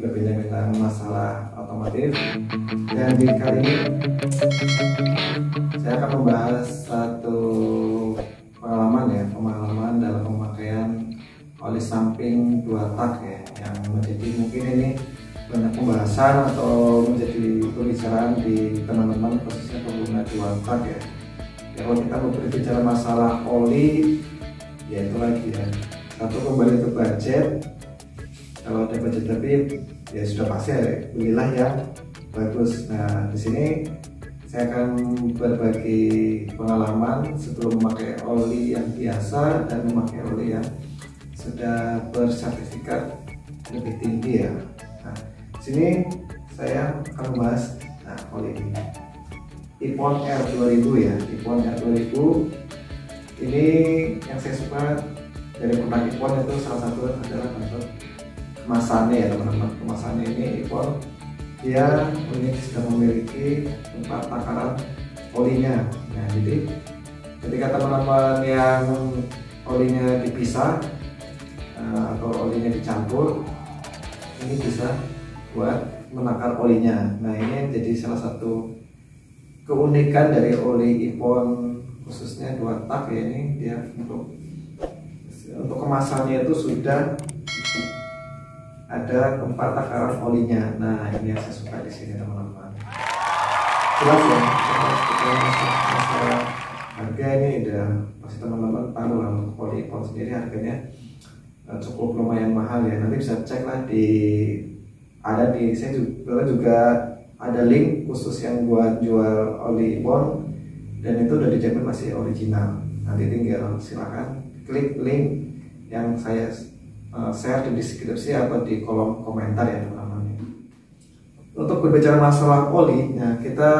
berbincang-bincang masalah otomotif. Dan di kali ini saya akan membahas satu pengalaman dalam pemakaian oli samping 2 tak ya, yang menjadi mungkin ini banyak pembahasan atau menjadi pembicaraan di teman-teman khususnya pengguna 2 tak ya. Kalau kita mau berbicara masalah oli, ya itu lagi ya, satu kembali ke budget. Kalau ada budget lebih, ya sudah pasti ya, belilah yang bagus. Nah, di sini saya akan berbagi pengalaman sebelum memakai oli yang biasa dan memakai oli yang sudah bersertifikat lebih tinggi ya. Nah, di sini saya akan membahas oli ini. Ipon R2000 ya. Ipon R2000 ini yang saya suka dari produk Ipon itu salah satu adalah bentuk kemasannya ya teman-teman. Kemasannya ini Ipon dia sudah memiliki tempat takaran olinya. Nah, jadi ketika teman-teman yang olinya dipisah atau olinya dicampur, ini bisa buat menakar olinya. Nah, ini jadi salah satu keunikan dari oli Ipon khususnya 2 tak ya, ini dia untuk kemasannya itu sudah ada tempat takaran olinya. Nah, ini yang saya suka di sini teman-teman. Jelas ya, masalah harga ini udah pasti teman-teman tahu lah, untuk oli Ipon sendiri harganya cukup lumayan mahal ya. Nanti bisa cek lah saya juga ada link khusus yang buat jual oli Ipon, dan itu udah dijamin masih original. Nanti tinggal silakan klik link yang saya share di deskripsi atau di kolom komentar ya teman-teman. Untuk berbicara masalah oli, nah kita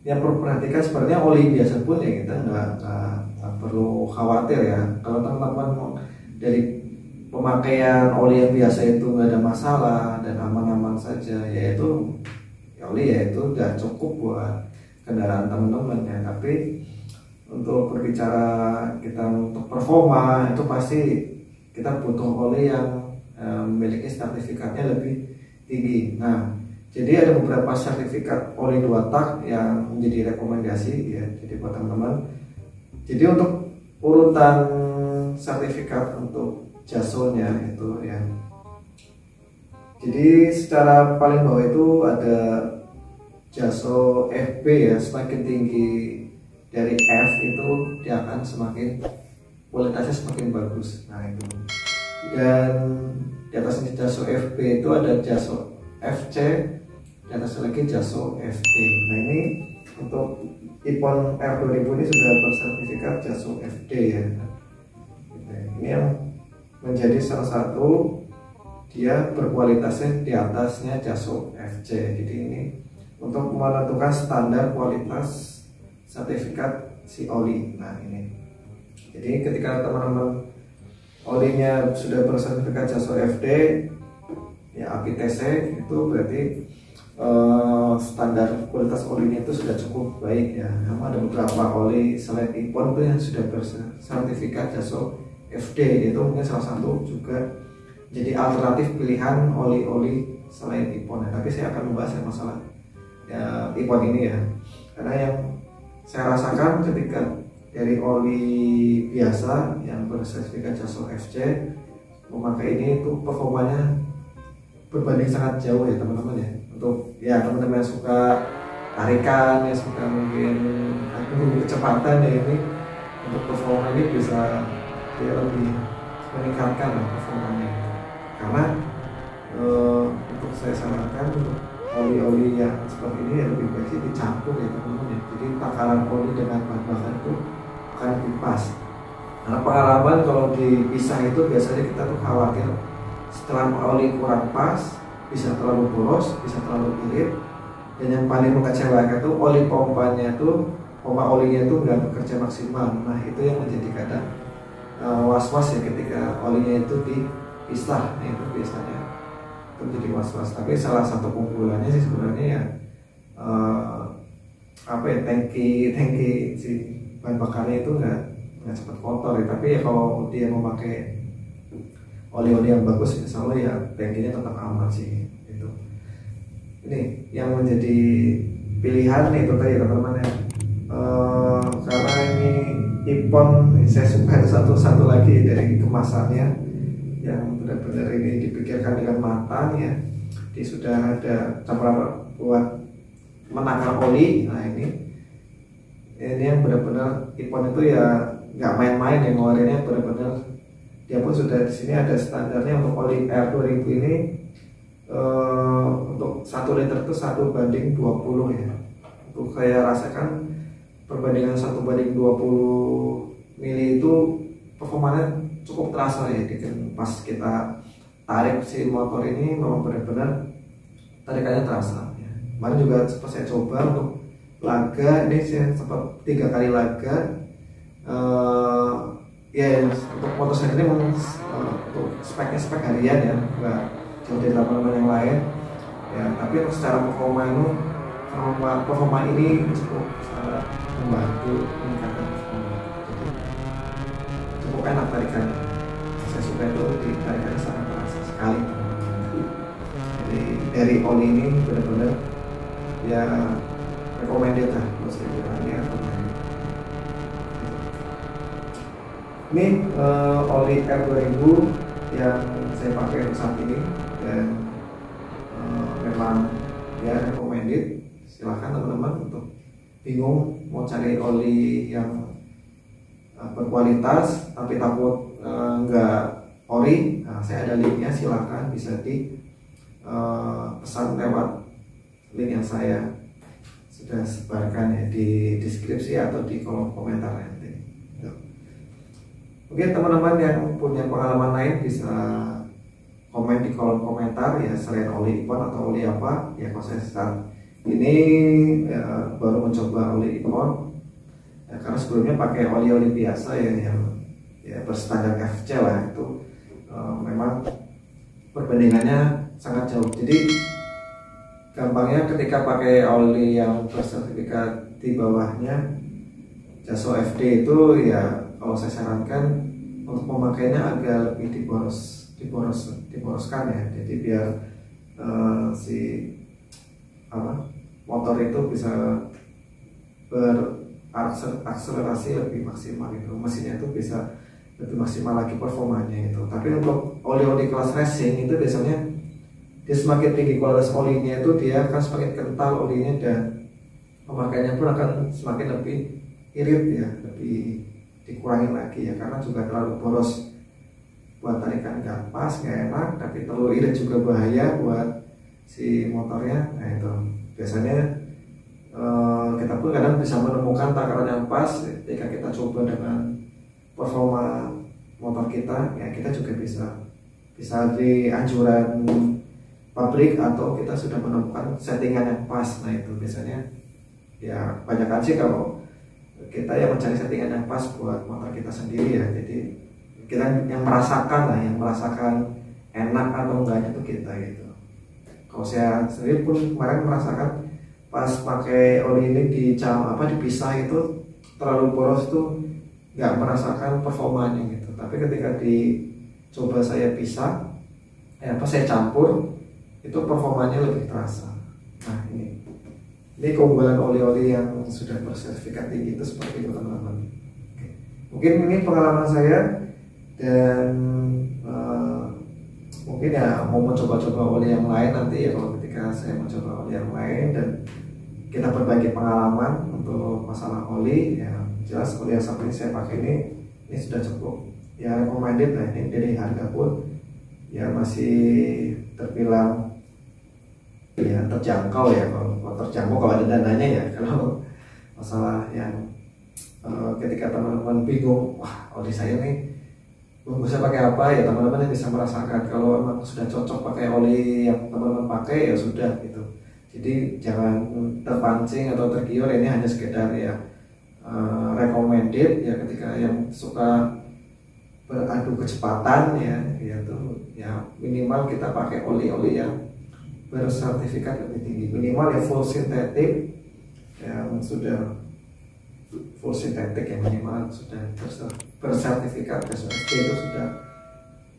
yang perlu perhatikan sebenarnya oli biasa pun ya kita nggak perlu khawatir ya. Kalau teman-teman dari pemakaian oli yang biasa itu nggak ada masalah dan aman-aman saja, yaitu oli ya itu udah cukup buat kendaraan teman-teman ya. Tapi untuk berbicara kita untuk performa, itu pasti kita butuh oli yang memiliki sertifikatnya lebih tinggi. Nah, jadi ada beberapa sertifikat oli 2 tak yang menjadi rekomendasi ya, jadi buat teman-teman. Jadi untuk urutan sertifikat untuk jasonya itu ya, jadi secara paling bawah itu ada jaso FB ya. Semakin tinggi dari F itu dia akan semakin kualitasnya semakin bagus. Nah, itu. Dan di atas jaso FB itu ada jaso FC, di atas lagi jaso FD. Nah, ini untuk Ipon R2000 ini sudah bersertifikat jaso FD ya. Ini yang menjadi salah satu dia berkualitasnya di atasnya jaso FC. Jadi ini untuk menentukan standar kualitas sertifikat si oli. Nah, ini jadi ketika teman-teman olinya sudah bersertifikat jaso FD ya, APTC, itu berarti standar kualitas olinya itu sudah cukup baik ya. Namun ada beberapa oli selain Ipon yang sudah bersertifikat jaso FD, itu mungkin salah satu juga jadi alternatif pilihan oli-oli selain Ipon ya. Tapi saya akan membahas yang masalah ya Ipon ini ya, karena yang saya rasakan ketika dari oli biasa yang bersertifikat jaso FC memakai ini itu performanya berbanding sangat jauh ya teman-teman ya. Untuk ya teman-teman yang suka tarikan, yang suka mungkin kecepatan ya, ini untuk performa ini bisa dia lebih meningkatkan performanya. Karena untuk saya sarankan untuk oli-oli yang seperti ini ya lebih baik sih dicampur ya teman-teman ya. Jadi takaran oli dengan bahan bakar itu akan lebih pas. Karena pengalaman kalau dipisah itu biasanya kita tuh khawatir setelah oli kurang pas, bisa terlalu boros, bisa terlalu irit, dan yang paling mengecewakan itu oli pompanya tuh, pompa olinya itu nggak bekerja maksimal. Nah, itu yang menjadi kadang was-was ya ketika olinya itu dipisah. Nah, itu biasanya itu menjadi was-was. Tapi salah satu keunggulannya sih sebenarnya ya tangki si bahan bakarnya itu nggak cepat kotor ya. Tapi ya kalau dia memakai oli-oli yang bagus, insya Allah ya tangkinya tetap aman sih itu. Ini yang menjadi pilihan nih itu tadi teman-teman ya. Karena ini Ippon, saya suka satu lagi dari kemasannya yang benar-benar ini dipikirkan dengan matang ya. Dia sudah ada campuran buat menakar oli. Nah ini yang benar-benar Ippon itu ya nggak main-main ya, ngeluarinnya benar-benar. Dia pun sudah di sini ada standarnya untuk oli R2000 ini untuk 1 liter itu 1:20 ya. Untuk saya rasakan perbandingan 1:20 mili itu performanya cukup terasa ya. Pas kita tarik si motor ini memang benar-benar tarikannya terasa ya. Kemarin juga sempat saya coba untuk laga, ini saya sempat 3 kali laga. Ya untuk motor saya ini memang untuk speknya spek harian ya, nggak jauh dari teman-teman yang lain ya, tapi untuk secara performa ini cukup membantu meningkatkan performa. Jadi cukup enak tarikannya, saya suka itu di tarikannya sangat terasa sekali. Jadi dari oli ini benar-benar ya recommended lah, harus dibilangnya recommended. Ini oli R2000 yang saya pakai untuk saat ini dan memang ya recommended. Silahkan teman-teman untuk bingung mau cari oli yang berkualitas tapi takut nggak ori, nah, saya ada linknya, silahkan bisa di pesan lewat link yang saya sudah sebarkan ya di deskripsi atau di kolom komentar nanti. Oke teman-teman yang punya pengalaman lain bisa komen di kolom komentar ya, selain oli Ippon atau oli apa ya. Kalau saya start ini ya, baru mencoba oli Ippon ya, karena sebelumnya pakai oli-oli biasa ya yang ya berstandar FC lah itu memang perbandingannya sangat jauh. Jadi gampangnya ketika pakai oli yang bersertifikat di bawahnya JASO FD itu ya, kalau saya sarankan untuk memakainya agak lebih diboroskan ya. Jadi biar si motor itu bisa berakselerasi lebih maksimal gitu. Mesinnya itu bisa lebih maksimal lagi performanya itu. Tapi untuk oli-oli kelas racing itu biasanya dia semakin tinggi kualitas olinya itu dia akan semakin kental olinya dan pemakaiannya pun akan semakin lebih irit ya, lebih dikurangin lagi ya, karena juga terlalu boros buat tarikan nggak pas, nggak enak, tapi terlalu irit juga bahaya buat si motornya. Nah itu biasanya kita pun kadang bisa menemukan takaran yang pas ketika kita coba dengan performa motor kita ya. Kita juga bisa di anjuran pabrik atau kita sudah menemukan settingan yang pas. Nah itu biasanya ya banyak sih kalau kita yang mencari settingan yang pas buat motor kita sendiri ya. Jadi kita yang merasakan lah, yang merasakan enak atau enggaknya itu kita gitu. Kalau saya sendiri pun kemarin merasakan pas pakai oli ini dipisah itu terlalu boros itu nggak merasakan performanya gitu. Tapi ketika dicoba saya pisah saya campur itu performanya lebih terasa. Nah ini keunggulan oli-oli yang sudah bersertifikat tinggi itu seperti itu teman-teman. Mungkin ini pengalaman saya dan mungkin ya mau mencoba-coba oli yang lain nanti ya. Kalau ketika saya mencoba oli yang lain dan kita berbagi pengalaman untuk masalah oli ya, jelas oli yang saat ini saya pakai ini sudah cukup ya recommended lah. Ini dari harga pun ya masih terbilang ya terjangkau ya. Kalau terjangkau kalau ada dananya ya. Kalau masalah yang ketika teman-teman bingung, wah oli saya nih bisa pakai apa ya, teman-teman yang bisa merasakan. Kalau memang sudah cocok pakai oli yang teman-teman pakai ya sudah gitu. Jadi jangan terpancing atau tergiur, ini hanya sekedar ya recommended ya ketika yang suka beradu kecepatan ya tuh ya minimal kita pakai oli-oli yang bersertifikat lebih tinggi, minimal ya full sintetik yang sudah full sintetik yang minimal sudah bersertifikat SOFD itu sudah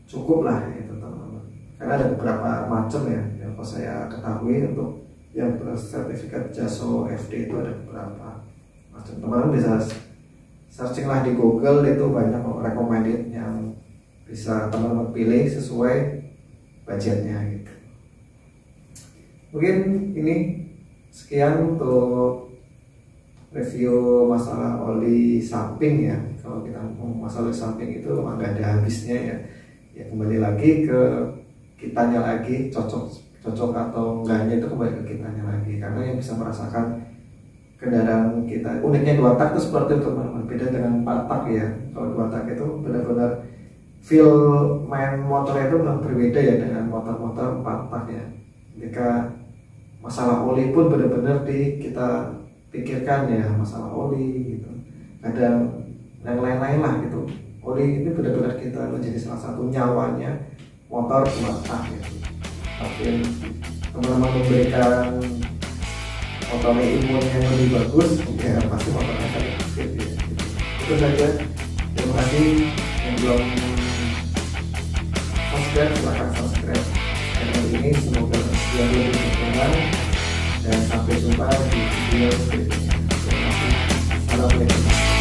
cukup lah itu teman-teman, karena ada beberapa macam ya yang saya ketahui untuk yang bersertifikat JASO FD itu ada beberapa macam. Teman-teman bisa searching lah di Google, itu banyak recommended yang bisa teman-teman pilih sesuai budgetnya gitu. Mungkin ini sekian untuk review masalah oli samping ya. Kalau kita ngomong masalah samping itu memang gak ada habisnya ya. Ya kembali lagi ke kitanya lagi, cocok atau enggaknya itu kembali ke kitanya lagi, karena yang bisa merasakan kendaraan kita. Uniknya 2 tak itu seperti itu teman-teman, beda dengan 4 tak ya. Kalau 2 tak itu benar-benar feel main motornya itu berbeda ya dengan motor-motor 4 tak ya. Jika masalah oli pun benar-benar kita pikirkan ya, masalah oli gitu. Ada yang lain-lain lah gitu. Oli ini benar-benar kita menjadi salah satu nyawanya motor 2 tak gitu. Tapi teman-teman memberikan motornya imun yang lebih bagus, ya pasti motornya akan efektif ya. Itu saja. Terima kasih yang belum subscribe, silahkan subscribe channel ini. Semoga video lebih berkembang dan sampai jumpa di video berikutnya. Terima kasih. Assalamualaikum.